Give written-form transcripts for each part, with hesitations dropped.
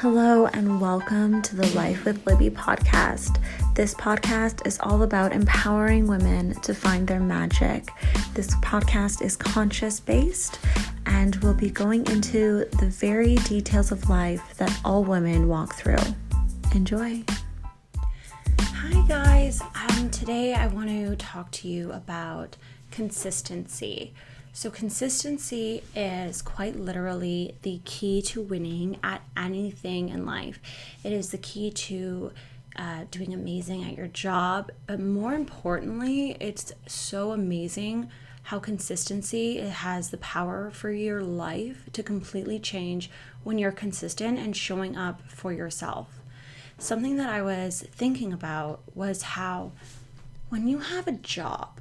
Hello and welcome to the Life with Libby podcast. This podcast is all about empowering women to find their magic. This podcast is conscious-based and we'll be going into the very details of life that all women walk through. Enjoy. Hi guys, today I want to talk to you about consistency. So consistency is quite literally the key to winning at anything in life. It is the key to doing amazing at your job, but more importantly, it's so amazing how consistency has the power for your life to completely change when you're consistent and showing up for yourself. Something that I was thinking about was how when you have a job,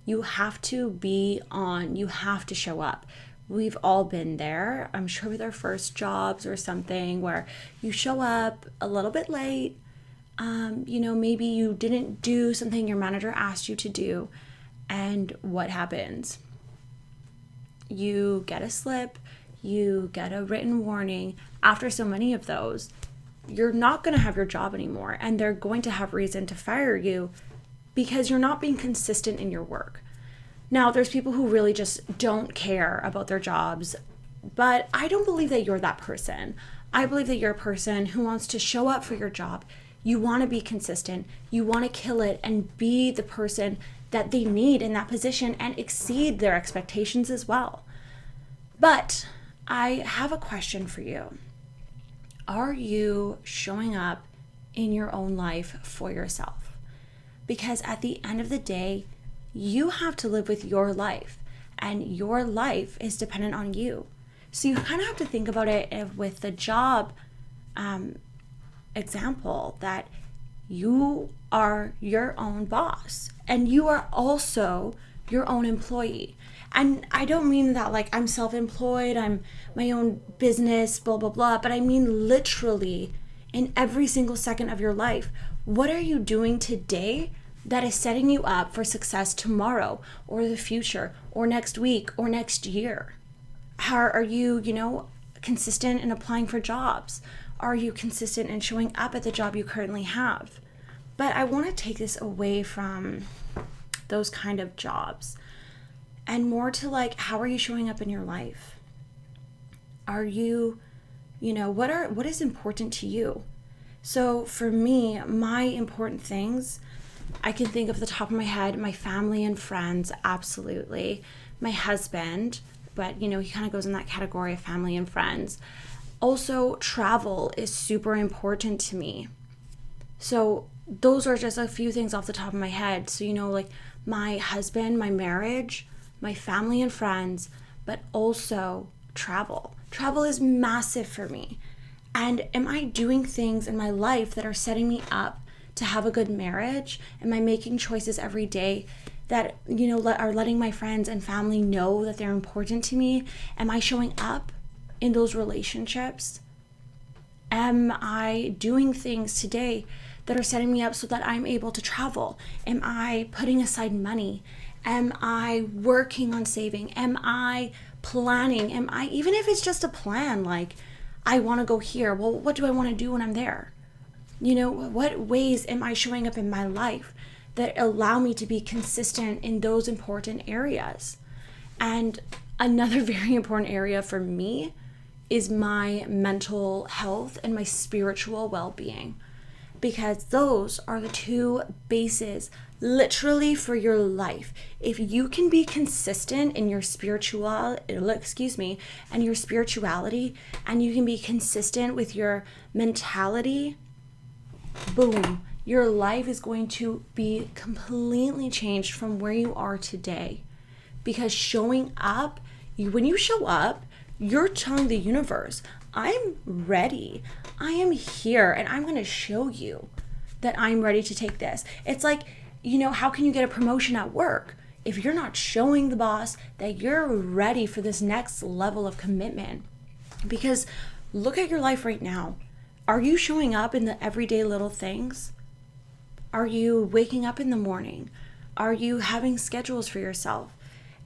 you have to be on, you have to show up. We've all been there, I'm sure, with our first jobs or something where you show up a little bit late. Maybe you didn't do something your manager asked you to do. And what happens? You get a slip, you get a written warning. After so many of those, you're not going to have your job anymore. And they're going to have reason to fire you because you're not being consistent in your work. Now, there's people who really just don't care about their jobs, but I don't believe that you're that person. I believe that you're a person who wants to show up for your job. You want to be consistent. You want to kill it and be the person that they need in that position and exceed their expectations as well. But I have a question for you. Are you showing up in your own life for yourself? Because at the end of the day, you have to live with your life, and your life is dependent on you. So you kind of have to think about it with the job example, that you are your own boss and you are also your own employee. And I don't mean that like I'm self-employed, I'm my own business, blah, blah, blah, but I mean literally in every single second of your life. What are you doing today that is setting you up for success tomorrow or the future or next week or next year? How are you, consistent in applying for jobs? Are you consistent in showing up at the job you currently have? But I want to take this away from those kind of jobs and more to like, how are you showing up in your life? Are you, what is important to you? So for me, my important things, I can think of the top of my head, my family and friends, absolutely. My husband, but he kind of goes in that category of family and friends. Also, travel is super important to me. So those are just a few things off the top of my head. So, like my husband, my marriage, my family and friends, but also travel. Travel is massive for me. And am I doing things in my life that are setting me up to have a good marriage? Am I making choices every day that, are letting my friends and family know that they're important to me? Am I showing up in those relationships? Am I doing things today that are setting me up so that I'm able to travel? Am I putting aside money? Am I working on saving? Am I planning? Am I, even if it's just a plan, like I want to go here, well, what do I want to do when I'm there? What ways am I showing up in my life that allow me to be consistent in those important areas? And another very important area for me is my mental health and my spiritual well-being, because those are the two bases literally for your life. If you can be consistent in your and your spirituality, and you can be consistent with your mentality, boom, your life is going to be completely changed from where you are today. Because showing up, when you show up, you're telling the universe, I'm ready. I am here and I'm going to show you that I'm ready to take this. It's like, how can you get a promotion at work if you're not showing the boss that you're ready for this next level of commitment? Because look at your life right now. Are you showing up in the everyday little things? Are you waking up in the morning? Are you having schedules for yourself?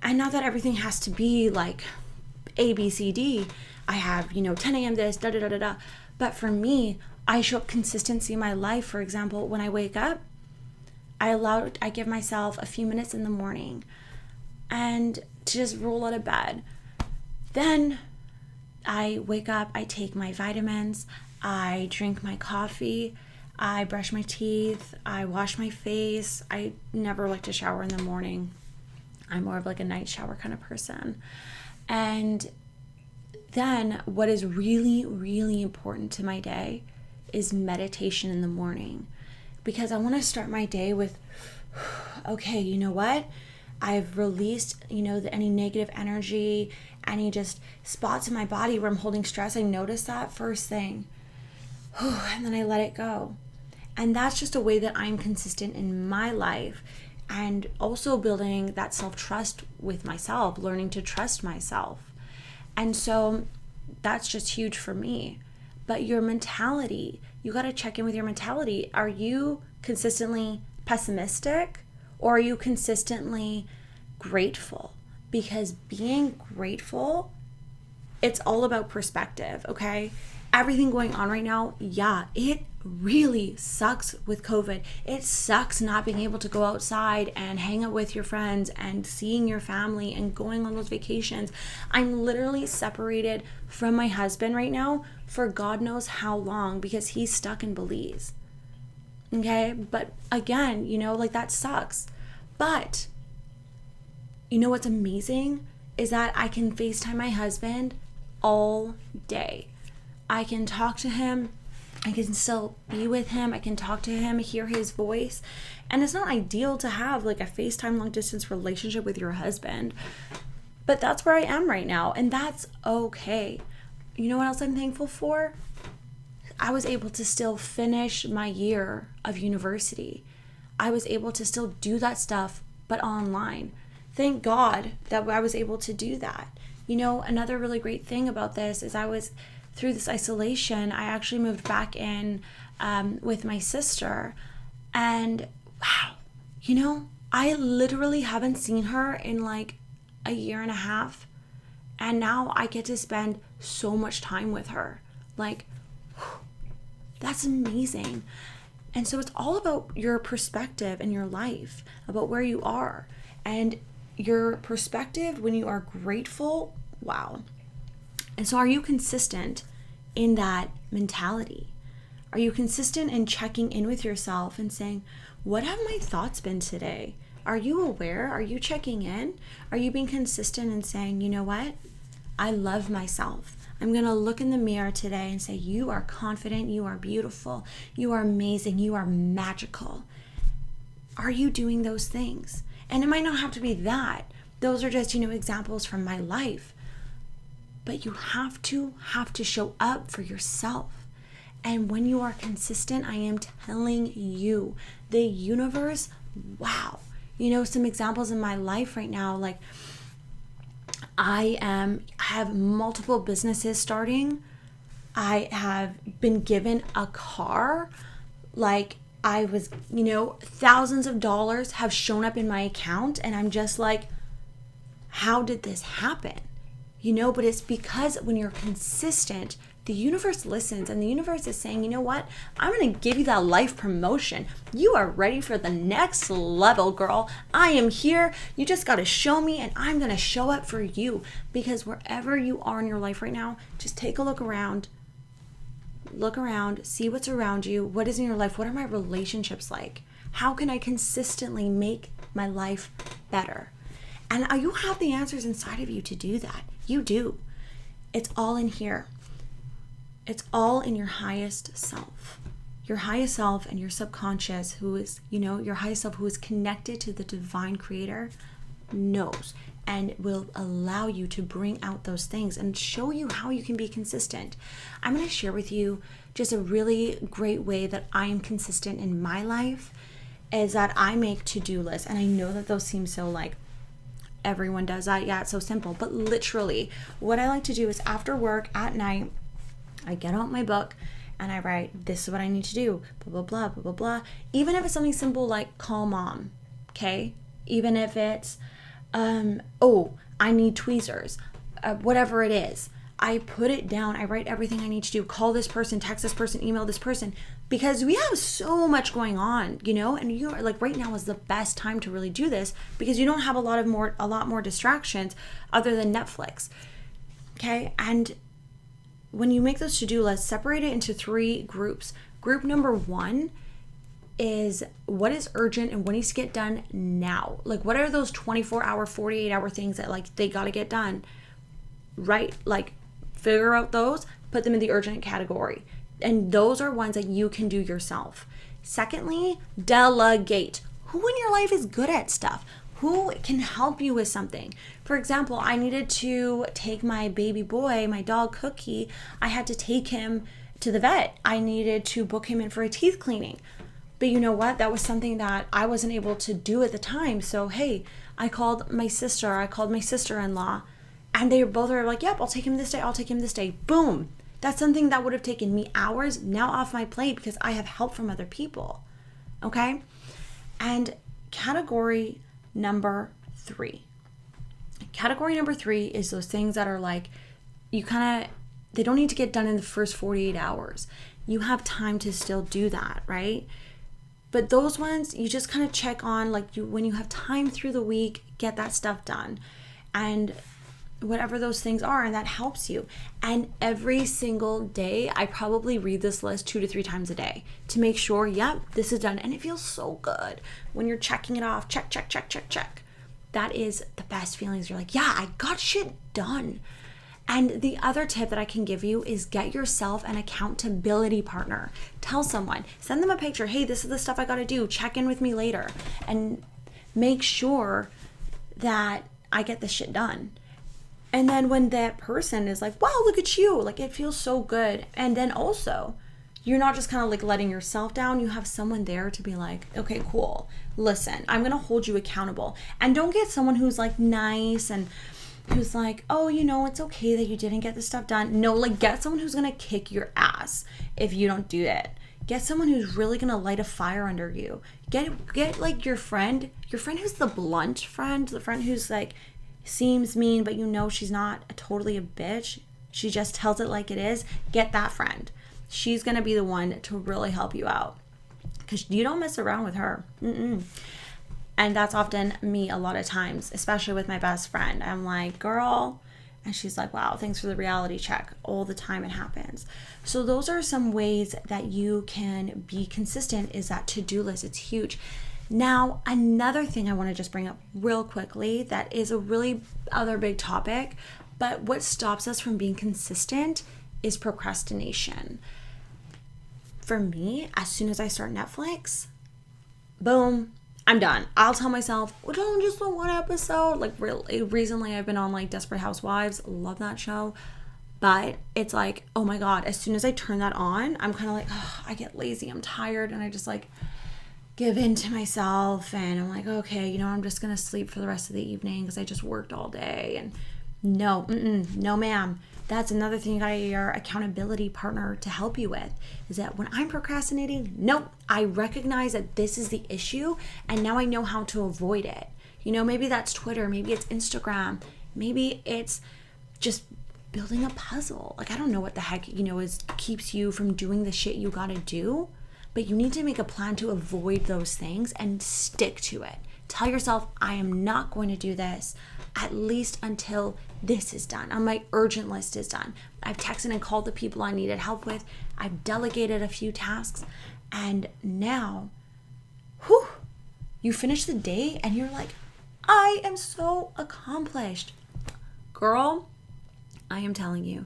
And not that everything has to be like A, B, C, D. I have, 10 a.m. this, da da da da da. But for me, I show up consistency in my life. For example, when I wake up, I give myself a few minutes in the morning and to just roll out of bed. Then I wake up, I take my vitamins, I drink my coffee, I brush my teeth, I wash my face. I never like to shower in the morning. I'm more of like a night shower kind of person. And then what is really, really important to my day is meditation in the morning. Because I want to start my day with, okay, you know what? I've released, any negative energy, any just spots in my body where I'm holding stress. I notice that first thing. And then I let it go. And that's just a way that I'm consistent in my life, and also building that self-trust with myself, learning to trust myself. And so that's just huge for me. But your mentality, you got to check in with your mentality. Are you consistently pessimistic, or are you consistently grateful? Because being grateful, it's all about perspective, okay? Everything going on right now, yeah, it really sucks with COVID. It sucks not being able to go outside and hang out with your friends and seeing your family and going on those vacations. I'm literally separated from my husband right now for God knows how long, because he's stuck in Belize. Okay, but again, that sucks. But you know what's amazing is that I can FaceTime my husband all day. I can talk to him. I can still be with him. I can talk to him, hear his voice. And it's not ideal to have like a FaceTime long distance relationship with your husband. But that's where I am right now. And that's okay. You know what else I'm thankful for? I was able to still finish my year of university. I was able to still do that stuff, but online. Thank God that I was able to do that. Another really great thing about this is through this isolation, I actually moved back in with my sister. And wow, I literally haven't seen her in like a year and a half. And now I get to spend so much time with her. Like, that's amazing. And so it's all about your perspective in your life, about where you are. And your perspective when you are grateful, wow. And so are you consistent in that mentality? Are you consistent in checking in with yourself and saying, what have my thoughts been today? Are you aware? Are you checking in? Are you being consistent and saying, you know what? I love myself. I'm going to look in the mirror today and say, you are confident, you are beautiful, you are amazing, you are magical. Are you doing those things? And it might not have to be that. Those are just, examples from my life. But you have to show up for yourself. And when you are consistent, I am telling you, the universe, wow. Some examples in my life right now, like I have multiple businesses starting. I have been given a car. Like I was, thousands of dollars have shown up in my account, and I'm just like, how did this happen? But it's because when you're consistent, the universe listens, and the universe is saying, you know what? I'm going to give you that life promotion. You are ready for the next level, girl. I am here. You just got to show me, and I'm going to show up for you. Because wherever you are in your life right now, just take a look around. Look around, see what's around you. What is in your life? What are my relationships like? How can I consistently make my life better? And you have the answers inside of you to do that. You do. It's all in here. It's all in your highest self. Your highest self and your subconscious, who is, your highest self who is connected to the divine creator, knows and will allow you to bring out those things and show you how you can be consistent. I'm going to share with you just a really great way that I am consistent in my life, is that I make to-do lists. And I know that those seem so like everyone does that. Yeah, it's so simple. But literally, what I like to do is after work at night, I get out my book and I write, this is what I need to do, blah, blah, blah, blah, blah, blah. Even if it's something simple like call mom, okay? Even if it's, I need tweezers, whatever it is. I put it down. I write everything I need to do. Call this person, text this person, email this person, because we have so much going on, and you're like, right now is the best time to really do this because you don't have a lot more distractions other than Netflix. Okay. And when you make those to-do lists, separate it into 3 groups. Group number 1 is what is urgent and what needs to get done now. Like, what are those 24-hour, 48-hour things that like they got to get done, right? Like, figure out those, put them in the urgent category. And those are ones that you can do yourself. Secondly, delegate. Who in your life is good at stuff? Who can help you with something? For example, I needed to take my baby boy, my dog Cookie. I had to take him to the vet. I needed to book him in for a teeth cleaning. But you know what? That was something that I wasn't able to do at the time. So, hey, I called my sister. I called my sister-in-law. And they both are like, yep, I'll take him this day. I'll take him this day. Boom. That's something that would have taken me hours now off my plate because I have help from other people. Okay? And category number 3. Category number 3 is those things that are like, they don't need to get done in the first 48 hours. You have time to still do that, right? But those ones, you just kind of check on, like, when you have time through the week, get that stuff done. And whatever those things are, and that helps you. And every single day, I probably read this list 2 to 3 times a day to make sure, yep, this is done. And it feels so good when you're checking it off. Check, check, check, check, check. That is the best feelings. You're like, yeah, I got shit done. And the other tip that I can give you is get yourself an accountability partner. Tell someone, send them a picture. Hey, this is the stuff I got to do. Check in with me later. And make sure that I get this shit done. And then when that person is like, wow, look at you, like, it feels so good. And then also, you're not just kind of like letting yourself down. You have someone there to be like, okay, cool. Listen, I'm going to hold you accountable. And don't get someone who's like nice and who's like, oh, it's okay that you didn't get this stuff done. No, like, get someone who's going to kick your ass if you don't do it. Get someone who's really going to light a fire under you. Get like your friend who's the blunt friend, the friend who's like, seems mean, but she's not totally a bitch. She just tells it like it is. Get that friend. She's going to be the one to really help you out because you don't mess around with her. And that's often me a lot of times, especially with my best friend. I'm like, girl, and she's like, wow, thanks for the reality check. All the time it happens. So those are some ways that you can be consistent, is that to-do list. It's huge. Now, another thing I want to just bring up real quickly that is a really other big topic, but what stops us from being consistent is procrastination. For me, as soon as I start Netflix, boom, I'm done. I'll tell myself, well, just the one episode. Like, recently I've been on like Desperate Housewives. Love that show. But it's like, oh my God, as soon as I turn that on, I'm kind of like, oh, I get lazy. I'm tired. And I just like give in to myself, and I'm like, okay, I'm just gonna sleep for the rest of the evening because I just worked all day. And no ma'am. That's another thing you gotta get your accountability partner to help you with, is that when I'm procrastinating, nope, I recognize that this is the issue, and now I know how to avoid it. Maybe that's Twitter, maybe it's Instagram, maybe it's just building a puzzle. Like, I don't know what the heck, keeps you from doing the shit you gotta do. But you need to make a plan to avoid those things and stick to it. Tell yourself, I am not going to do this at least until this is done. On my urgent list is done. I've texted and called the people I needed help with. I've delegated a few tasks. And now, you finish the day and you're like, I am so accomplished. Girl, I am telling you,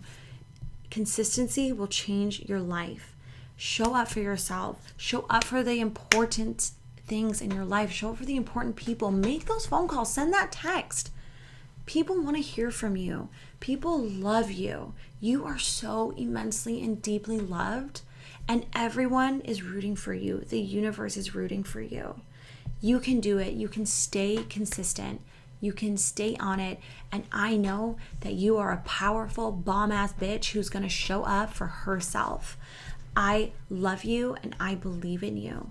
consistency will change your life. Show up for yourself. Show up for the important things in your life. Show up for the important people. Make those phone calls. Send that text. People want to hear from you. People love you. You are so immensely and deeply loved, and everyone is rooting for you. The universe is rooting for you. You can do it. You can stay consistent. You can stay on it. And I know that you are a powerful bomb-ass bitch who's going to show up for herself. I love you and I believe in you.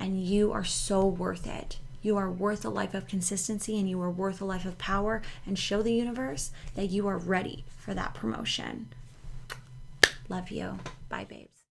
And you are so worth it. You are worth a life of consistency, and you are worth a life of power, and show the universe that you are ready for that promotion. Love you. Bye, babes.